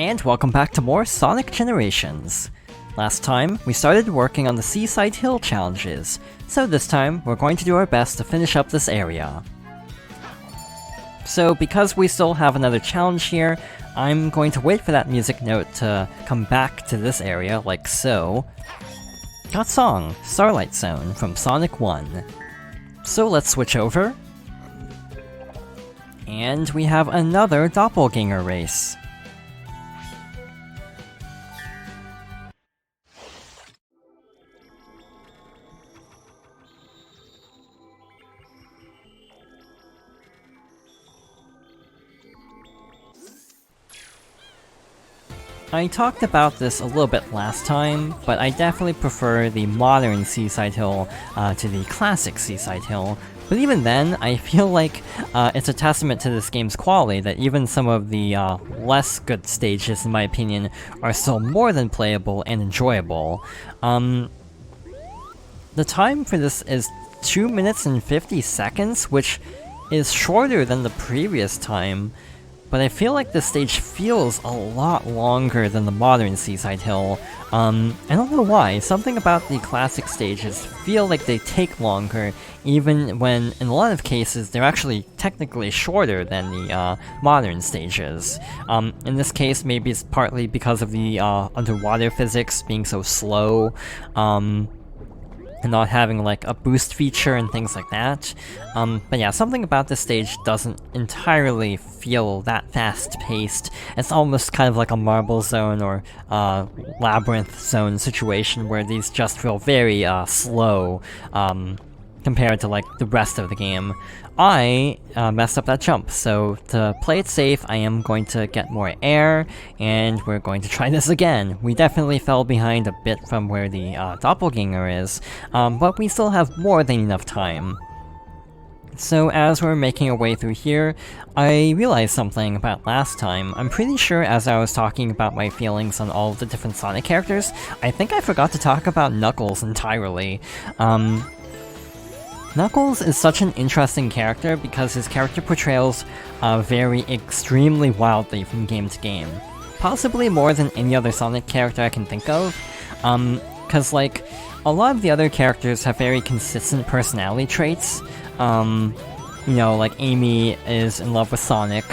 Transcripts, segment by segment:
And welcome back to more Sonic Generations. Last time, we started working on the Seaside Hill challenges, so this time, we're going to do our best to finish up this area. So because we still have another challenge here, I'm going to wait for that music note to come back to this area, like so. Got song, Starlight Zone from Sonic 1. So let's switch over. And we have another doppelganger race. I talked about this a little bit last time, but I definitely prefer the modern Seaside Hill to the classic Seaside Hill. But even then, I feel like it's a testament to this game's quality that even some of the less good stages, in my opinion, are still more than playable and enjoyable. The time for this is 2 minutes and 50 seconds, which is shorter than the previous time. But I feel like this stage feels a lot longer than the modern Seaside Hill. I don't know why, something about the classic stages feel like they take longer, even when, in a lot of cases, they're actually technically shorter than the modern stages. In this case, maybe it's partly because of the underwater physics being so slow, and not having like a boost feature and things like that. But yeah, something about this stage doesn't entirely feel that fast-paced. It's almost kind of like a Marble Zone or Labyrinth Zone situation where these just feel very slow compared to like the rest of the game. I messed up that jump, so to play it safe, I am going to get more air, and we're going to try this again. We definitely fell behind a bit from where the doppelganger is, but we still have more than enough time. So as we're making our way through here, I realized something about last time. I'm pretty sure as I was talking about my feelings on all of the different Sonic characters, I think I forgot to talk about Knuckles entirely. Knuckles is such an interesting character because his character portrayals vary extremely wildly from game to game. Possibly more than any other Sonic character I can think of, cause like, a lot of the other characters have very consistent personality traits. You know, like Amy is in love with Sonic,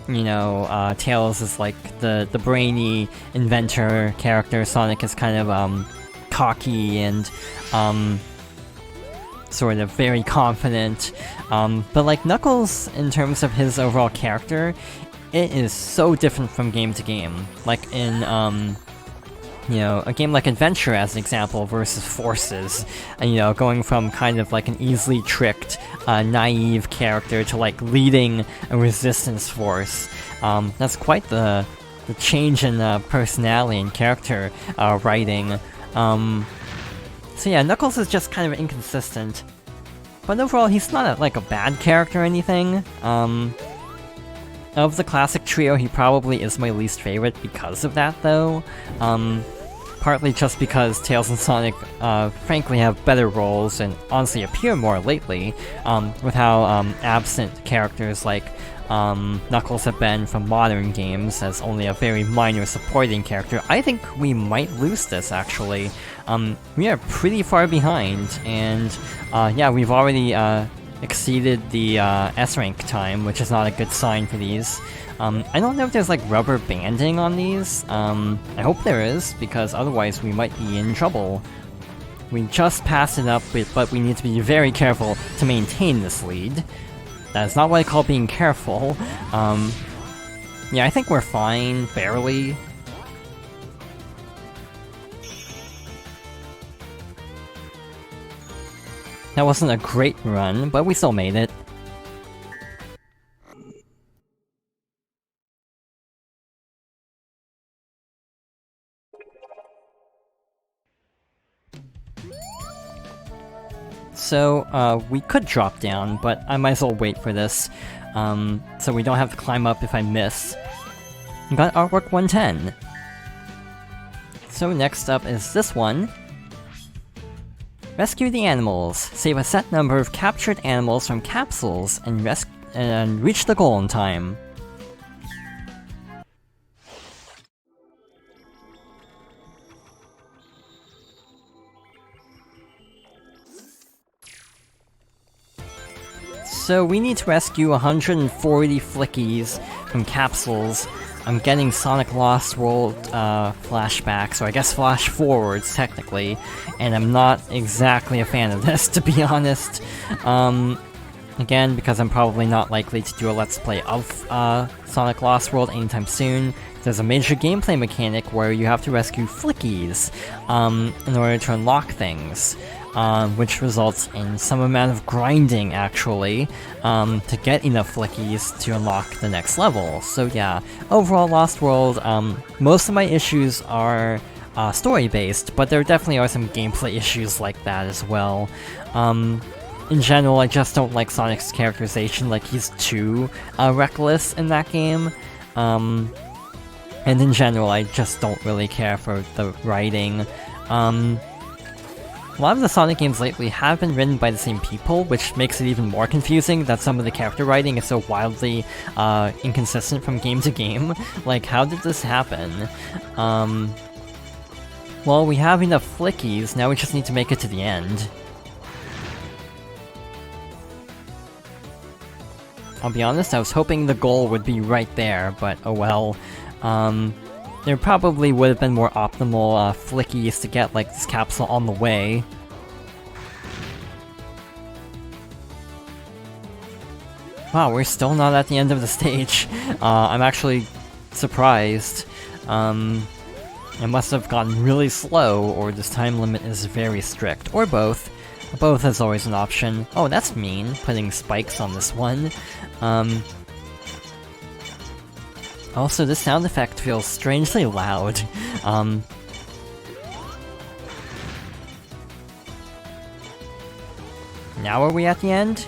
you know, Tails is like the brainy inventor character, Sonic is kind of cocky and sort of very confident, but like Knuckles, in terms of his overall character, it is so different from game to game. Like in, you know, a game like Adventure as an example versus Forces, and, you know, going from kind of like an easily tricked, naive character to like leading a resistance force. That's quite the change in personality and character writing. So yeah, Knuckles is just kind of inconsistent, but overall he's not like a bad character or anything. Of the classic trio, he probably is my least favorite because of that though. Partly just because Tails and Sonic frankly have better roles and honestly appear more lately, with how absent characters like Knuckles have been from modern games as only a very minor supporting character. I think we might lose this, actually. We are pretty far behind, and yeah, we've already exceeded the S-rank time, which is not a good sign for these. I don't know if there's like rubber banding on these. I hope there is, because otherwise we might be in trouble. We just passed it up, but we need to be very careful to maintain this lead. That is not what I call being careful. Yeah, I think we're fine, barely. That wasn't a great run, but we still made it. So, we could drop down, but I might as well wait for this, so we don't have to climb up if I miss. We got artwork 110. So next up is this one. Rescue the animals. Save a set number of captured animals from capsules and reach the goal in time. So we need to rescue 140 flickies from capsules. I'm getting Sonic Lost World flashbacks, or I guess flash forwards technically, and I'm not exactly a fan of this, to be honest. Again, because I'm probably not likely to do a Let's Play of Sonic Lost World anytime soon. There's a major gameplay mechanic where you have to rescue flickies in order to unlock things, which results in some amount of grinding, actually, to get enough flickies to unlock the next level. So yeah, overall Lost World, most of my issues are story-based, but there definitely are some gameplay issues like that as well. In general, I just don't like Sonic's characterization, like he's too reckless in that game. And in general, I just don't really care for the writing. A lot of the Sonic games lately have been written by the same people, which makes it even more confusing that some of the character writing is so wildly inconsistent from game to game. Like, how did this happen? Well, we have enough flickies, now we just need to make it to the end. I'll be honest, I was hoping the goal would be right there, but oh well. There probably would have been more optimal flickies to get, like, this capsule on the way. Wow, we're still not at the end of the stage. I'm actually surprised. It must have gotten really slow, or this time limit is very strict, or both. Both is always an option. Oh, that's mean, putting spikes on this one. Also, this sound effect feels strangely loud. Now are we at the end?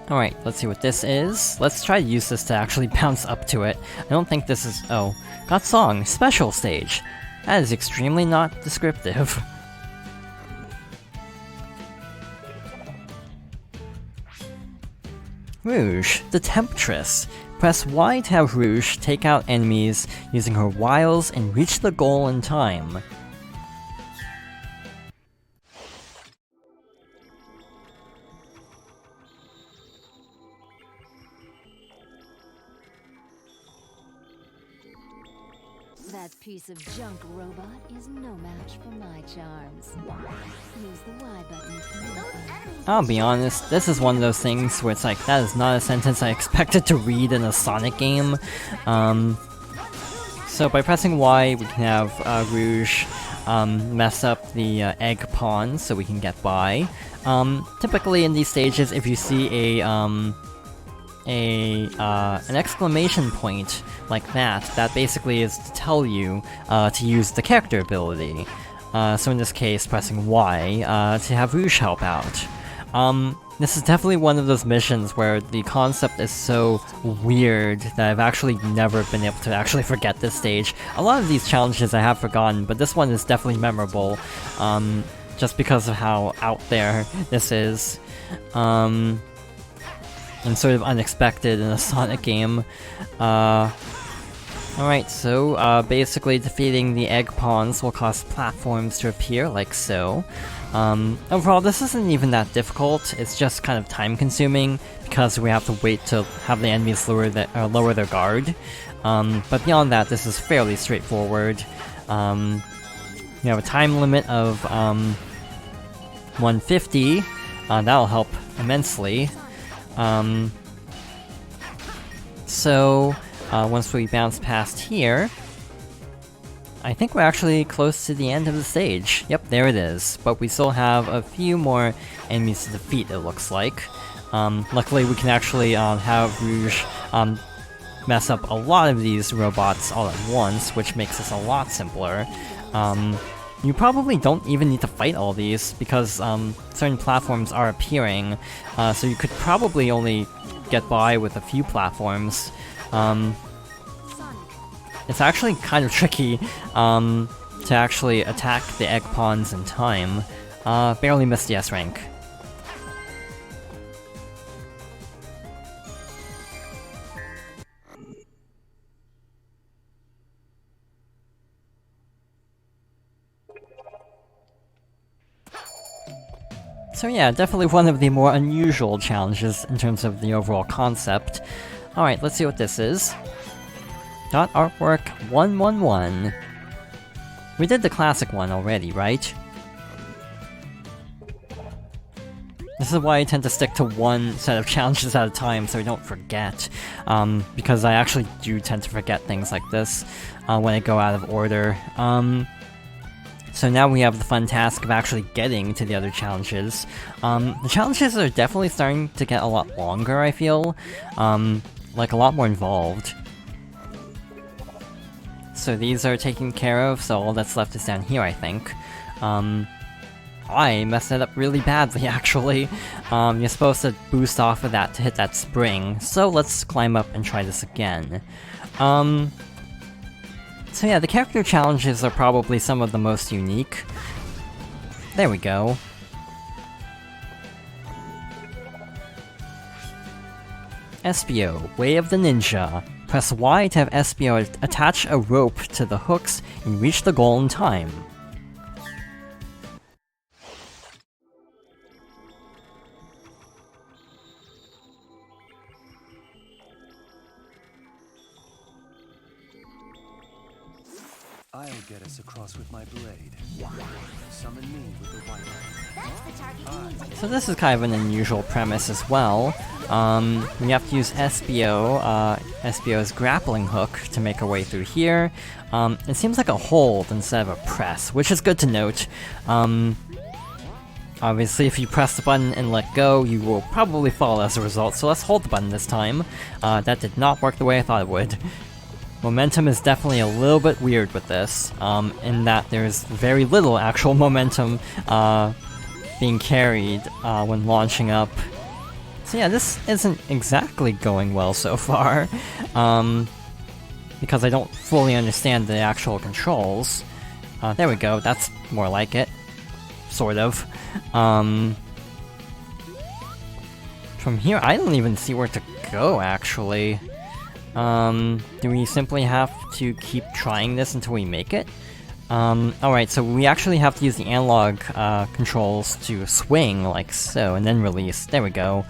Alright, let's see what this is. Let's try to use this to actually bounce up to it. I don't think this is— oh. Got song, special stage. That is extremely not descriptive. Rouge the Tempest. Press Y to have Rouge take out enemies using her wiles and reach the goal in time. That piece of junk robot is no match for my charms. Use the Y button. I'll be honest, this is one of those things where it's like, that is not a sentence I expected to read in a Sonic game. So by pressing Y, we can have Rouge mess up the egg pawn so we can get by. Typically in these stages, if you see an exclamation point like that, that basically is to tell you to use the character ability. So in this case, pressing Y to have Rouge help out. This is definitely one of those missions where the concept is so weird that I've actually never been able to actually forget this stage. A lot of these challenges I have forgotten, but this one is definitely memorable, just because of how out there this is. And sort of unexpected in a Sonic game. Alright, so basically defeating the egg pawns will cause platforms to appear like so. Overall, this isn't even that difficult, it's just kind of time-consuming, because we have to wait to have the enemies lower their guard. But beyond that, this is fairly straightforward. You have a time limit of 150, that'll help immensely. Once we bounce past here, I think we're actually close to the end of the stage. Yep, there it is. But we still have a few more enemies to defeat, it looks like. Luckily, we can actually have Rouge mess up a lot of these robots all at once, which makes this a lot simpler. You probably don't even need to fight all these, because certain platforms are appearing, so you could probably only get by with a few platforms. It's actually kind of tricky to actually attack the egg pawns in time. Barely missed the S rank. So yeah, definitely one of the more unusual challenges in terms of the overall concept. Alright, let's see what this is. Dot artwork 111. We did the classic one already, right? This is why I tend to stick to one set of challenges at a time so I don't forget. Because I actually do tend to forget things like this when I go out of order. So now we have the fun task of actually getting to the other challenges. The challenges are definitely starting to get a lot longer, I feel. Like a lot more involved. So these are taken care of, so all that's left is down here, I think. I messed it up really badly, actually. You're supposed to boost off of that to hit that spring, so let's climb up and try this again. So yeah, the character challenges are probably some of the most unique. There we go. SBO, Way of the Ninja. Press Y to have SBO attach a rope to the hooks and reach the goal in time. I'll get us across with my blade. Summon me with the white light. That's the target you need. So this is kind of an unusual premise as well. We have to use SBO's grappling hook to make our way through here. It seems like a hold instead of a press, which is good to note. Obviously, if you press the button and let go, you will probably fall as a result, so let's hold the button this time. That did not work the way I thought it would. Momentum is definitely a little bit weird with this, in that there's very little actual momentum being carried when launching up. So yeah, this isn't exactly going well so far, because I don't fully understand the actual controls. There we go, that's more like it. Sort of. From here, I don't even see where to go, actually. Do we simply have to keep trying this until we make it? Alright, so we actually have to use the analog controls to swing, like so, and then release. There we go.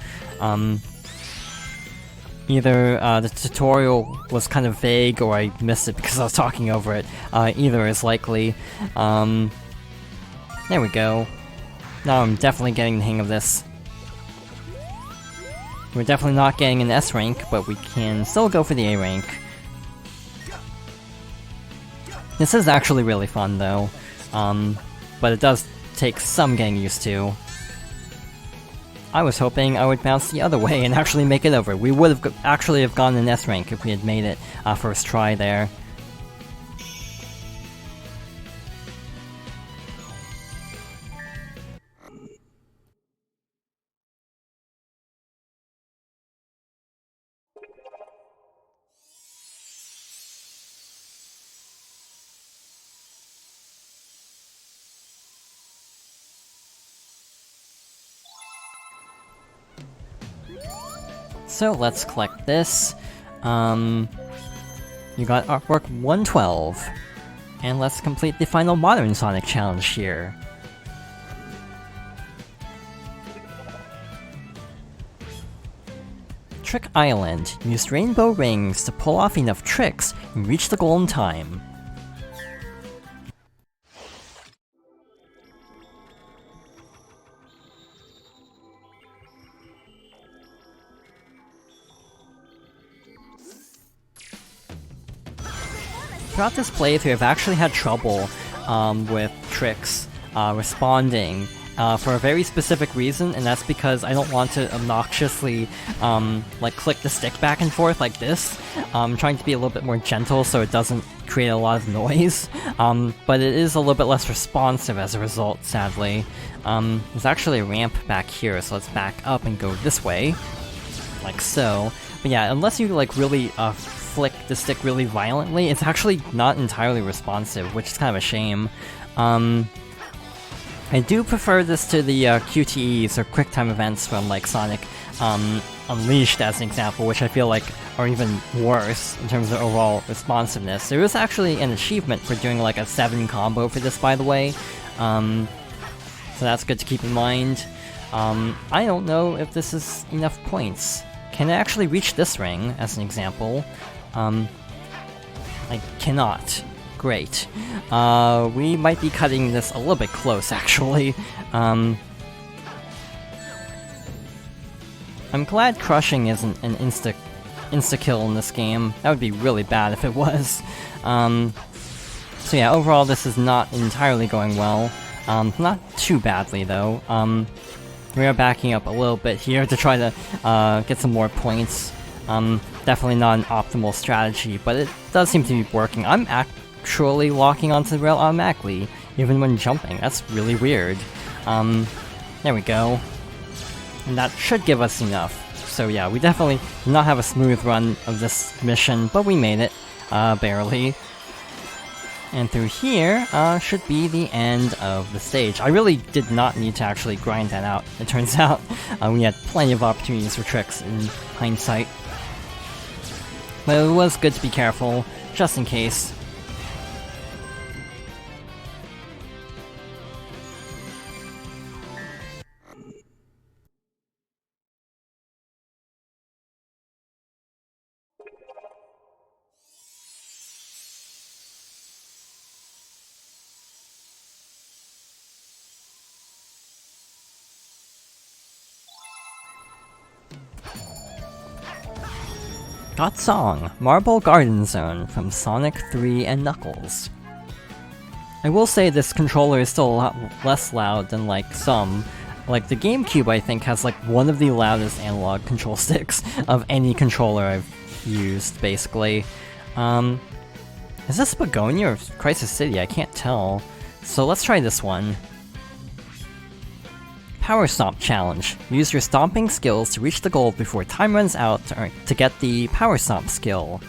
Either the tutorial was kind of vague, or I missed it because I was talking over it. Either is likely. There we go. Now I'm definitely getting the hang of this. We're definitely not getting an S rank, but we can still go for the A rank. This is actually really fun though, but it does take some getting used to. I was hoping I would bounce the other way and actually make it over. We would have actually have gotten an S rank if we had made it first try there. So let's collect this. You got artwork 112. And let's complete the final Modern Sonic challenge here. Trick Island. Use rainbow rings to pull off enough tricks and reach the goal in time. Throughout this playthrough, I've actually had trouble with tricks responding for a very specific reason, and that's because I don't want to obnoxiously like click the stick back and forth like this. I'm trying to be a little bit more gentle so it doesn't create a lot of noise, but it is a little bit less responsive as a result, sadly. There's actually a ramp back here, so let's back up and go this way, like so. But yeah, unless you like really flick the stick really violently, it's actually not entirely responsive, which is kind of a shame. I do prefer this to the QTEs, or QuickTime events from like Sonic Unleashed as an example, which I feel like are even worse in terms of overall responsiveness. There is actually an achievement for doing like a 7 combo for this, by the way, so that's good to keep in mind. I don't know if this is enough points. Can I actually reach this ring, as an example? I cannot. Great. We might be cutting this a little bit close, actually. I'm glad crushing isn't an insta-kill in this game. That would be really bad if it was. So yeah, overall this is not entirely going well. Not too badly, though. We are backing up a little bit here to try to get some more points. Definitely not an optimal strategy, but it does seem to be working. I'm actually locking onto the rail automatically, even when jumping. That's really weird. There we go. And that should give us enough. So yeah, we definitely did not have a smooth run of this mission, but we made it, barely. And through here, should be the end of the stage. I really did not need to actually grind that out, it turns out. We had plenty of opportunities for tricks in hindsight. But it was good to be careful, just in case. Got Song, Marble Garden Zone from Sonic 3 and Knuckles. I will say this controller is still a lot less loud than like some. Like the GameCube I think has like one of the loudest analog control sticks of any controller I've used, basically. Is this Begonia or Crisis City? I can't tell. So let's try this one. Power Stomp Challenge. Use your stomping skills to reach the goal before time runs out to get the Power Stomp skill.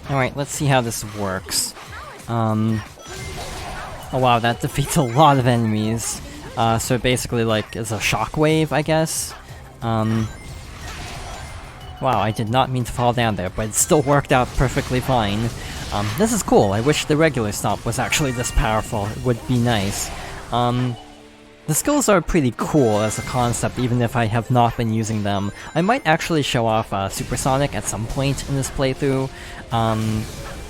Alright, let's see how this works. Oh wow, that defeats a lot of enemies. So it basically like is a shockwave, I guess. Wow, I did not mean to fall down there, but it still worked out perfectly fine. This is cool. I wish the regular stomp was actually this powerful. It would be nice. The skills are pretty cool as a concept, even if I have not been using them. I might actually show off Supersonic at some point in this playthrough,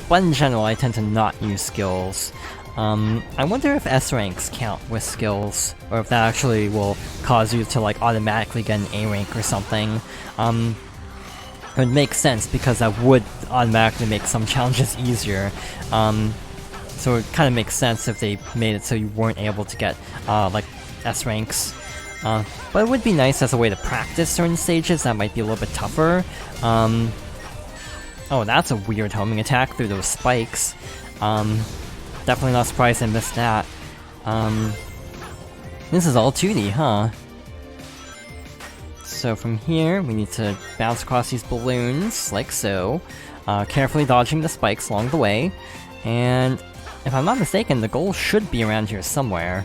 but in general I tend to not use skills. I wonder if S ranks count with skills, or if that actually will cause you to like automatically get an A rank or something. It would make sense because that would automatically make some challenges easier. So it kind of makes sense if they made it so you weren't able to get like S ranks. But it would be nice as a way to practice certain stages that might be a little bit tougher. Oh, that's a weird homing attack through those spikes. Definitely not surprised I missed that. This is all 2D, huh? So from here, we need to bounce across these balloons, like so, carefully dodging the spikes along the way, and if I'm not mistaken, the goal should be around here somewhere.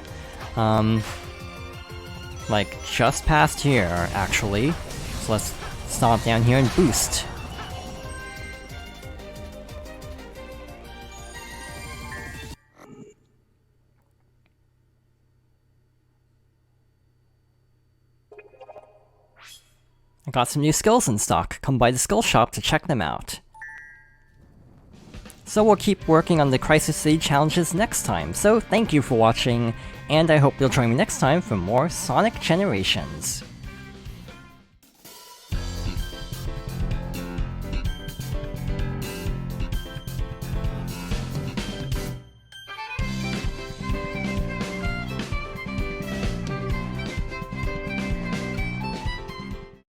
Like, just past here, actually. So let's stomp down here and boost. I got some new skills in stock. Come by the skill shop to check them out. So we'll keep working on the Crisis City challenges next time, so thank you for watching, and I hope you'll join me next time for more Sonic Generations.